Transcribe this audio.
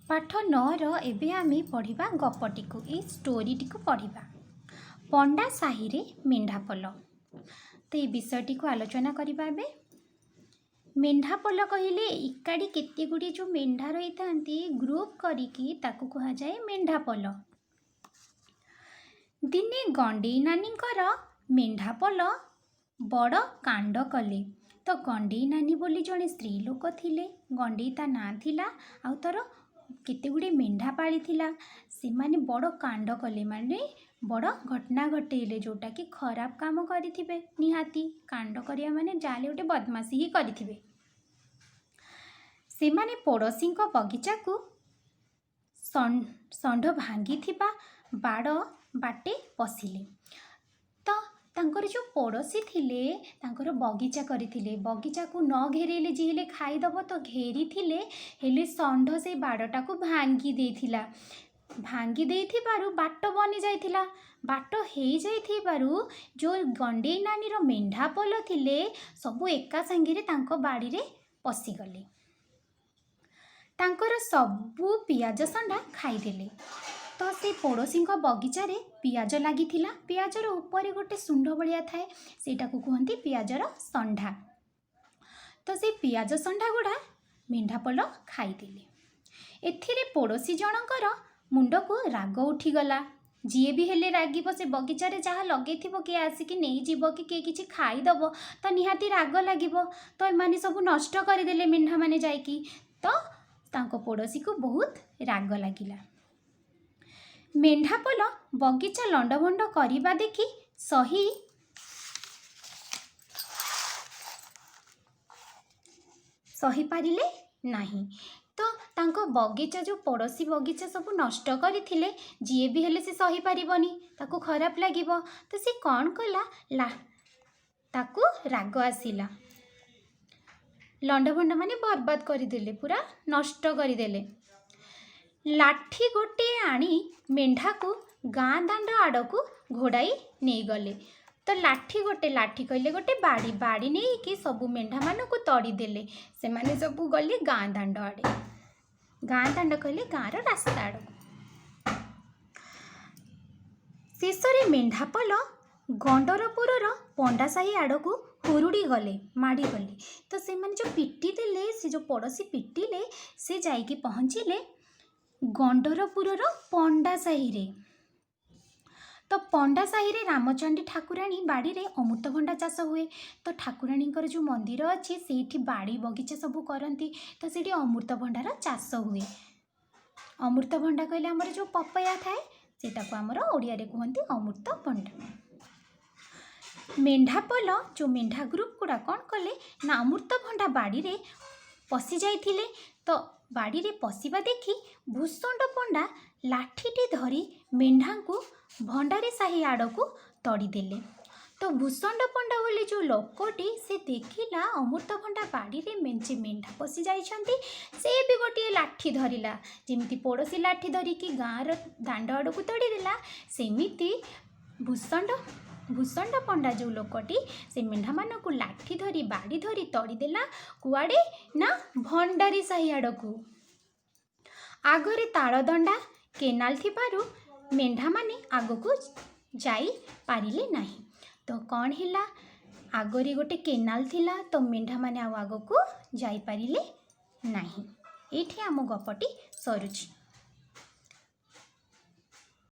पाठ 9 एबे आमे पढ़िबा गपटी को ए स्टोरीटी को पढ़िबा। पंडा साही रे मेंढापल। तो ये विषयटी को आलोचना करिबा एबे। मेंढापल कहिले इकाड़ी केते गुडी जो मेंढा रही थांती ग्रुप करिकी ताकू कहा जाए मेंढापल। दिने गंडेई नानींकर मेंढापल बड़ कांड कले। तो गंडेई नानी बोली जड़े स्त्री लोक थिले। गंडेई ता ना थिला आउ तार केते गुडी मेंढा पाली थिला। से माने बड़ कांड कले माने बड़ घटना घटेले जोटा कि खराब काम करिथिबे। निहाती कांड करिया माने जाले गोटे बदमाशी ही करिथिबे। से माने पड़ोसी बगीचा को षंढ भांगी थिबा बाड़ बाटे पशिले। तो तांकर जो पड़ोसी थिले तांकर बगीचा करथिले। बगीचा को न घेरेले जी हेले खाईदब तो घेरी थिले हेले षंढ से बाड़टा को भांगी देथिला। भांगी देथिबारु बाट बनी जाइथिला। बाट हेई जाइथिबारु जो गंडेई नानी रो मेंढापल थिले सबु एका संगे तांको बाड़ी रे पशिगले। तांकर सबु पियाज षंढा खाईदेले। तो से पड़ोसी बगीचा रे पियाज लगी पियाजर ऊपर गोटे सुंड भलिया थाए सेटा को कहती पियाजर षंढा। तो से पियाज षंढा गुड़ा मेंढापल खाईदेले। एथिरे पड़ोसी जनकर मुंड को राग उठीगला। जी भी हेले रागिब से बगीचा रे जहाँ लगे किए आसिक नहीं जीव कि किए किछि खाईदब तो निहाती राग लागिब। तो एमाने सब नष्ट करदेले मेंढा माने जाइकी। तो तांको पड़ोसी को बहुत राग लागिला। मेंढापल बगीचा लंडभंड करिबा देखि सही पारिले नाही। तो तांको बगीचा जो पड़ोसी बगीचा सब नष्ट करथिले जी भी हेले से सही पारिबनी ताको खराब लागिबो। तो से कौन कला ताको राग आसिला। लंडभंड माने बर्बाद करदेले पूरा नष्ट करदेले। लाठी गोटे आनी मेंढा को गाँ दांड आड़ को घोड़ाई नहीं गले। तो लाठी कहले गोटे बाड़ी बाड़ी नहीं कि सबू मेंढा मान को तड़ी देले। से माने सबू गले गाँ दांड आड़े। गाँ दांड कहले गाँर रास्ता आड़। शेष में मेंढापल गंडरपुर पंडा साही आड़ को हुरुड़ी गले माड़ी गले। तो से माने जो पिटी देले से जो पड़ोसी पिटिले से जाइकी पहुँचिले गंडरपुर पंडा साही रे। तो पंडा साही रे रामचंडी ठाकुराणी बाड़ी रे अमृतभंडा चाष हुए। तो ठाकुराणी जो मंदिर अच्छी से बाड़ी बगीचा सब करती। तो से अमृतभंडार चाष हुए। अमृतभंडा कहले आमर जो पपया थाए सेटा को आमर ओडिया रे कहते अमृतभंडा। मेंढापल जो मेंढा ग्रुप गुड़ा कौन कले ना अमृतभंडा बाड़ी रे पशि जाइथिले। तो बाड़ी रे पशिबा देखि भूषंड पंडा लाठीटी धरी मेंढा को भंडारी साही आड़ को तड़ी देले। तो भूषंड पंडा बोली जो लोकटी से देखिला अमृतभंडा बाड़ी रे मेंचे मेंढा पशि जाइछंती। से भी गोटे लाठी धरिला जेमिति पड़ोसी लाठी धरिकी गाँर दांड आड़ को तड़ी देला सेमिति भूषंड पंडा जो लोकटी से मेंढा मान को लाठी धरी बाड़ी धरी तड़ी देला कुआड़े ना भंडारी साही आड़ को। आगरे तालदंडा केनाल थिबारु मेंढा माने आग को जाई पारिले नाही। तो कौन हिला आगरे गोटे केनाल थिला तो मेंढा माने आग को जाई पारिले नाही। एठी आम गपटी सरुची।